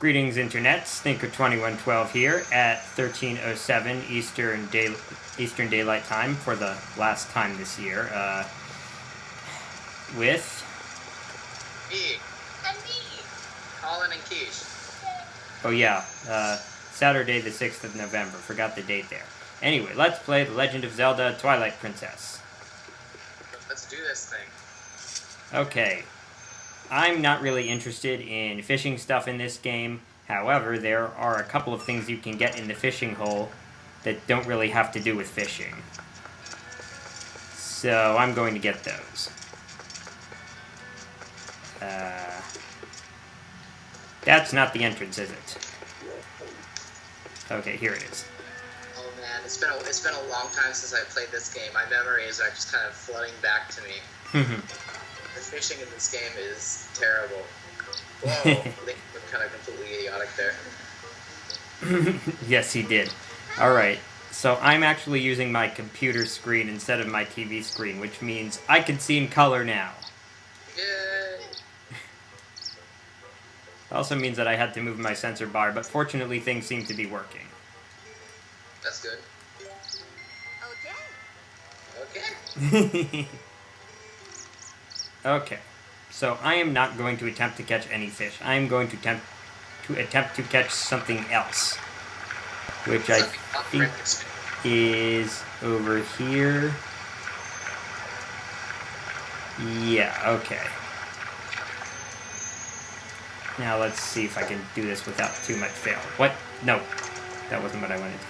Greetings, internets. Thinker2112 here at 13:07 Eastern Daylight Time for the last time this year. With me and me, Colin and Keish. Oh yeah, Saturday the 6th of November. Forgot the date there. Anyway, let's play The Legend of Zelda: Twilight Princess. Let's do this thing. Okay. I'm not really interested in fishing stuff in this game. However, there are a couple of things you can get in the fishing hole that don't really have to do with fishing. So I'm going to get those. That's not the entrance, is it? Okay, here it is. Oh man, it's been a long time since I played this game. My memories are just kind of flooding back to me. The fishing in this game is terrible. Whoa, Link was kind of completely idiotic there. Yes, he did. Alright, so I'm actually using my computer screen instead of my TV screen, which means I can see in color now. Yay! Also means that I had to move my sensor bar, but fortunately things seem to be working. That's good. Okay. Okay, so I am not going to attempt to catch any fish. I am going to attempt to catch something else, which I think is over here. Yeah, okay. Now let's see if I can do this without too much fail. What? No, that wasn't what I wanted.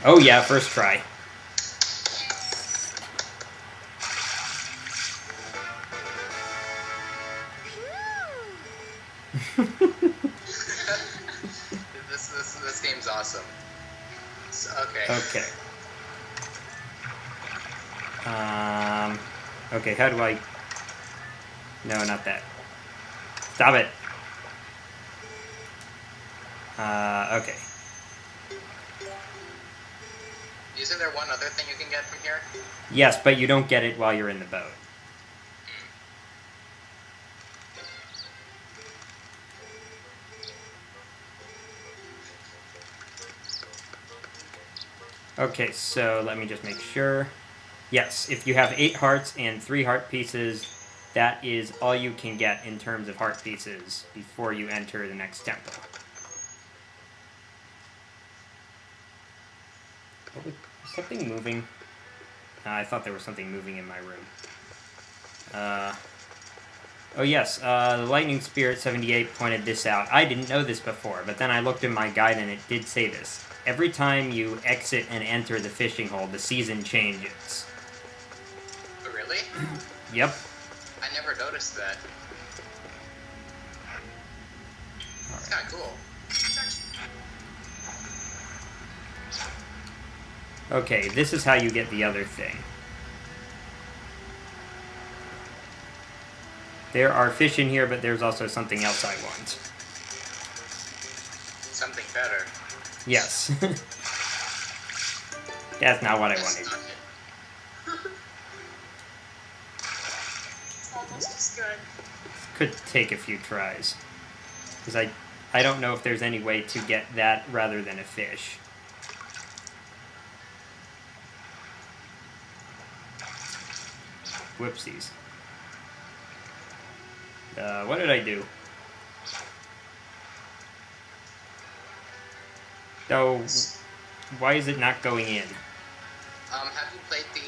Oh yeah, first try. This game's awesome. Okay. Okay. Okay, how do I... No, not that. Stop it! Okay. Isn't there one other thing you can get from here? Yes, but you don't get it while you're in the boat. Okay, so let me just make sure. Yes, if you have 8 hearts and 3 heart pieces, that is all you can get in terms of heart pieces before you enter the next temple. Oh, was something moving? I thought there was something moving in my room. Oh yes, the Lightning Spirit 78 pointed this out. I didn't know this before, but then I looked in my guide and it did say this. Every time you exit and enter the fishing hole, the season changes. Oh, really? Yep. I never noticed that. It's kind of cool. Okay, this is how you get the other thing. There are fish in here, but there's also something else I want. Something better. Yes. That's not what I wanted. It's almost as good. Could take a few tries. Because I don't know if there's any way to get that rather than a fish. Whoopsies. What did I do? Oh, why is it not going in? Have you played the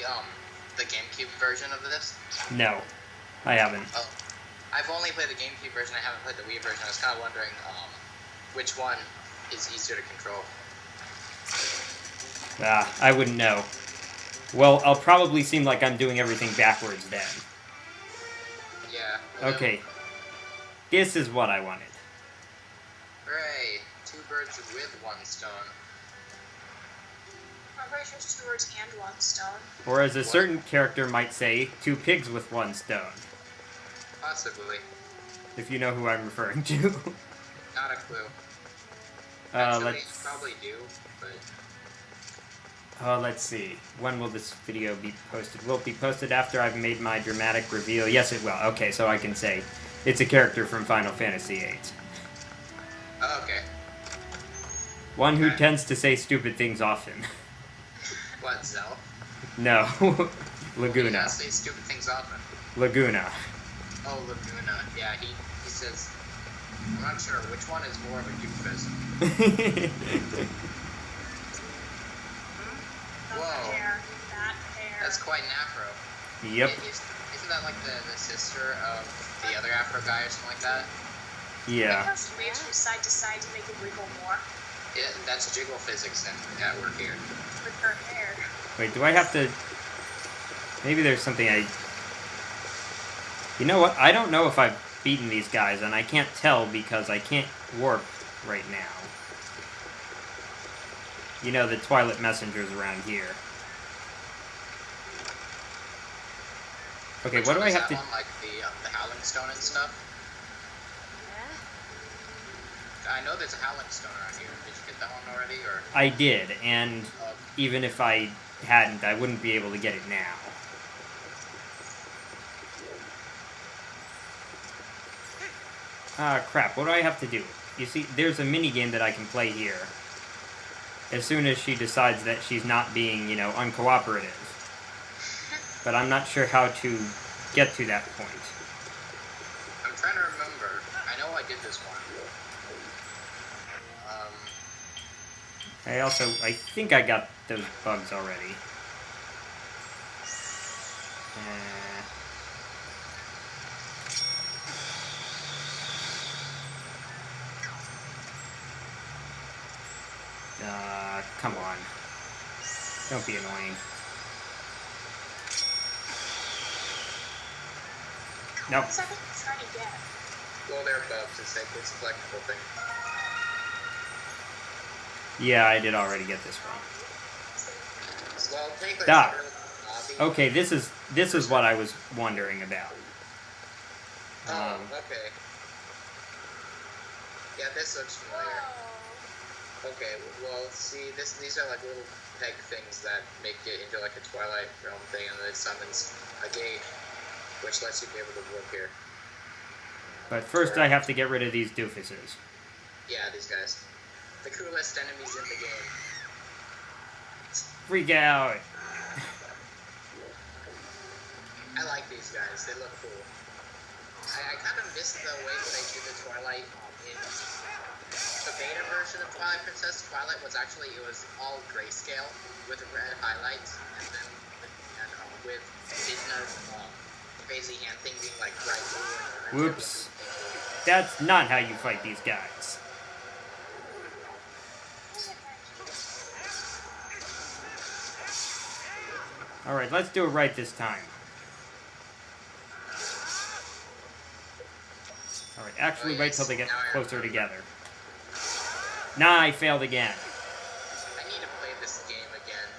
GameCube version of this? No, I haven't. Oh, I've only played the GameCube version. I haven't played the Wii version. I was kind of wondering, which one is easier to control. I wouldn't know. Well, I'll probably seem like I'm doing everything backwards then. Yeah. Okay. This is what I wanted. Hooray! 2 birds with 1 stone. I'm pretty sure it's 2 birds and 1 stone. Or as a certain character might say, 2 pigs with 1 stone. Possibly. If you know who I'm referring to. Not a clue. Actually, let's... probably do, but... let's see. When will this video be posted? Will it be posted after I've made my dramatic reveal? Yes, it will. Okay, so I can say, It's a character from Final Fantasy VIII. Oh, okay. One who Okay. tends to say stupid things often. What, Zell? No. Yeah, Laguna. say stupid things often. Laguna. Oh, Laguna. Yeah, he says... I'm not sure which one is more of a doofus. Whoa. That hair. That's quite an afro. Yep. Isn't that like the sister of the other afro guy or something like that? Yeah. How she waves from side to side to make it wiggle more Yeah, that's jiggle physics at work here. with her hair. Wait, do I have to... Maybe there's something I... You know what? I don't know if I've beaten these guys, and I can't tell because I can't warp right now. You know, the Twilight Messenger's around here. Okay, Which what do one I is have that to... one, like the Howling Stone and stuff? Yeah. I know there's a Howling Stone around here. Did you get that one already, or? I did, and Oh, even if I hadn't, I wouldn't be able to get it now. Ah, crap. What do I have to do? You see, there's a mini-game that I can play here. As soon as she decides that she's not being, you know, uncooperative. But I'm not sure how to get to that point. I'm trying to remember. I know I did this one. I think I got those bugs already. Come on. Don't be annoying. Nope. What's that thing you're trying to get? well, they're bugs. It's like it's a collectible thing. Yeah, I did already get this one. Well, technically, Stop. it's a really Okay, this is what I was wondering about. Oh, okay. Yeah, this looks familiar. Whoa. Okay, well, see, these are like little peg things that make it into like a Twilight realm thing, and then it summons a gate, which lets you be able to warp here. But first I have to get rid of these doofuses. Yeah, these guys. The coolest enemies in the game. Freak out! I like these guys, they look cool. I kind of miss the way that they do the Twilight in the beta version of Twilight Princess. Twilight was actually, it was all grayscale with red highlights, and then with Midna's crazy hand thing being like bright blue and orange. Whoops. That's not how you fight these guys. Alright, let's do it right this time. Alright, actually wait till they get closer together. Nah, I failed again. I need to play this game again.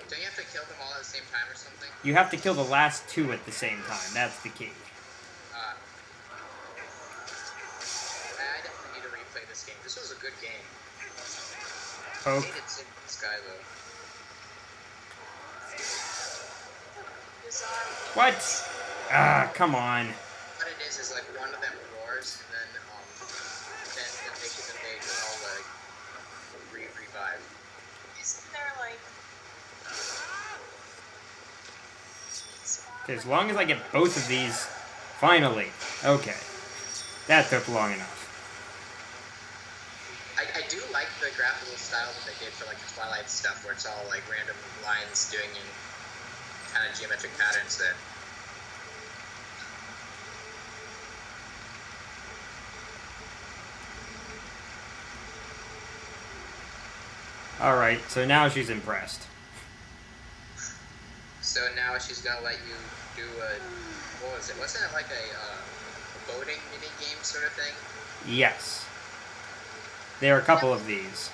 Don't you have to kill them all at the same time or something? You have to kill the last two at the same time. That's the key. I definitely need to replay this game. This was a good game. Poke. I hated seeing this guy though. What? Ah, come on. What it is like one of them roars, and then they can all like revive. Isn't there like... Okay, as long as I get both of these, finally. Okay. That took long enough. I do like the graphical style that they did for like the Twilight stuff, where it's all like random lines doing in kind of geometric patterns there. Alright, so now she's impressed. So now she's gonna let you do a, what was it? Wasn't it like a boating mini game sort of thing? Yes. There are a couple of these.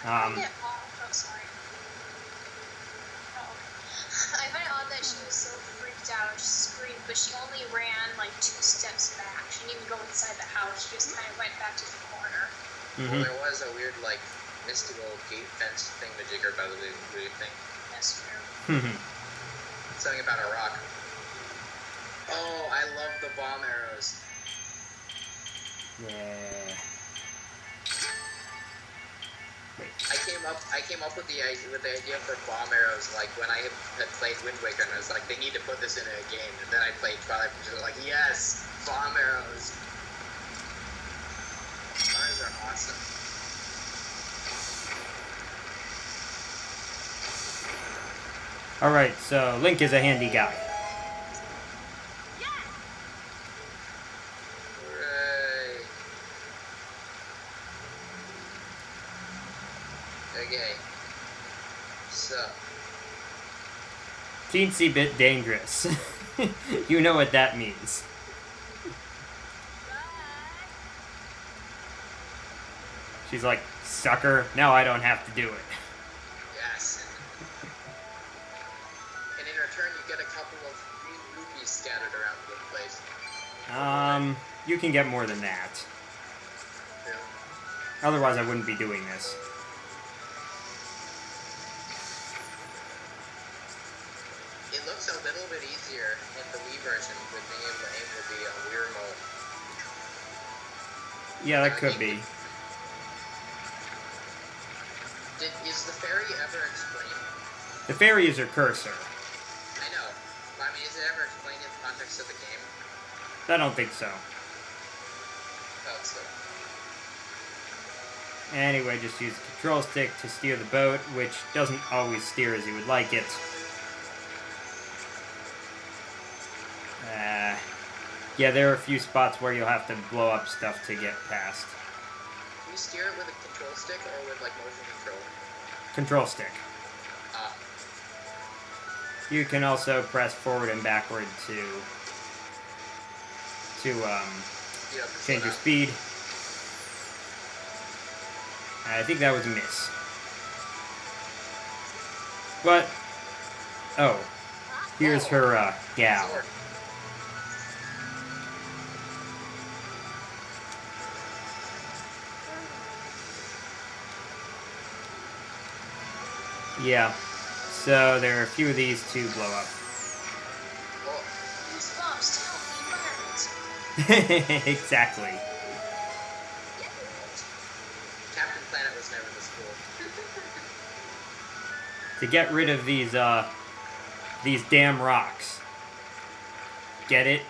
Oh, sorry. Oh, okay. I find it odd that she was so freaked out and she screamed, but she only ran like 2 steps back. She didn't even go inside the house. She just kind of went back to the corner. Well, there was a weird like mystical gate fence thingamajigger by the blue thing. That's true. Something about a rock. Oh, I I love the bomb arrows. Yeah. Wait. I came up with the idea for bomb arrows like when I had played Wind Waker, and I was like, they need to put this in a game. And then I played Twilight, and I was like, yes, bomb arrows. Arrows are awesome. All right, so Link is a handy guy. Hooray. Okay. So. Teensy bit dangerous. You know what that means. She's like, sucker, now I don't have to do it. Yes. And in return, you get a couple of green rupees scattered around the place. You can get more than that. Yeah. Otherwise, I wouldn't be doing this. It looks a little bit easier in the Wii version with being able to aim with the Wii remote. Yeah, that could be. Is the fairy ever explained? The fairy is her cursor. I know. But I mean, is it ever explained in the context of the game? I don't think so. Oh, so. Anyway, just use the control stick to steer the boat, which doesn't always steer as you would like it. Yeah, there are a few spots where you'll have to blow up stuff to get past. Can you steer it with a control stick or with, like, motion control? Control stick. Ah. You can also press forward and backward to change your speed. I think that was a miss. But, oh, here's her, Gale. Zora. Yeah, so there are a few of these to blow up. Well, These bombs to help the environment. Exactly. Captain Planet was never this cool. To get rid of these damn rocks. Get it?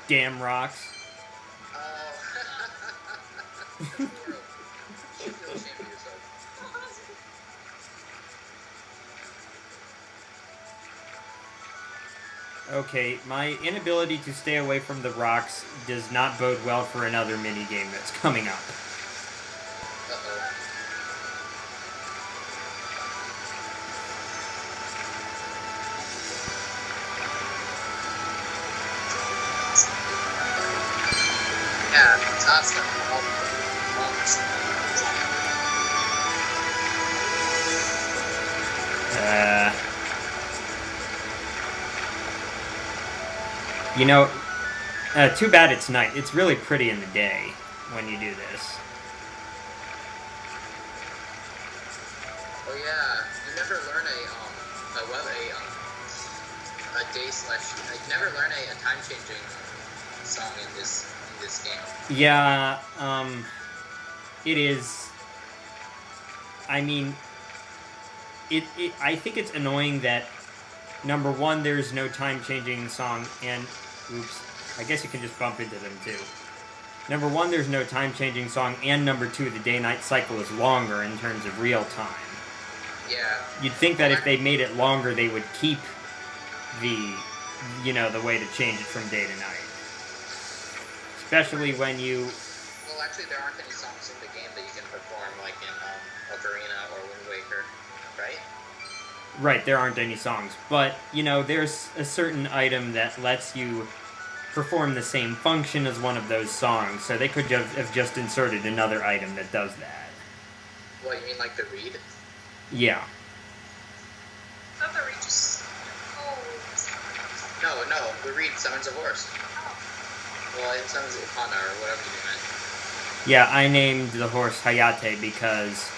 Damn rocks. Oh. You feel ashamed of yourself. Okay, my inability to stay away from the rocks does not bode well for another minigame that's coming up. Uh-oh. Yeah, it's awesome. You know, too bad it's night. It's really pretty in the day when you do this. Oh yeah, you never learn you never learn a time-changing song in this game. Yeah, it is. I mean, I think it's annoying that, number one, there's no time-changing song, and, oops, I guess you can just bump into them, too. Number one, there's no time-changing song, and number two, the day-night cycle is longer in terms of real time. Yeah. You'd think that if they made it longer, they would keep the way to change it from day to night. Especially when you... Well, actually, there aren't any songs in the game that you can perform, like in Ocarina or Wind Waker, right? Right, there aren't any songs. But, there's a certain item that lets you perform the same function as one of those songs, so they could have just inserted another item that does that. What, you mean like the reed? Yeah. I thought the reed just... Oh. No, the reed summons a horse. Oh. Well, it summons Ipana or whatever you meant. Yeah, I named the horse Hayate because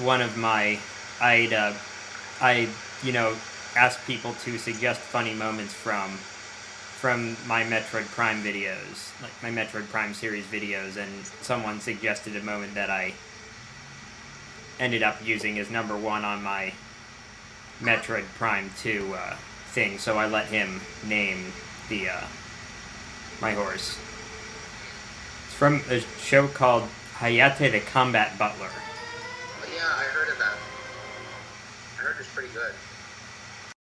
one of my... I asked people to suggest funny moments from from my Metroid Prime videos, like my Metroid Prime series videos, and someone suggested a moment that I ended up using as number 1 on my Metroid Prime 2 thing, so I let him name the my horse. It's from a show called Hayate the Combat Butler. Yeah, I heard of that. I heard it's pretty good.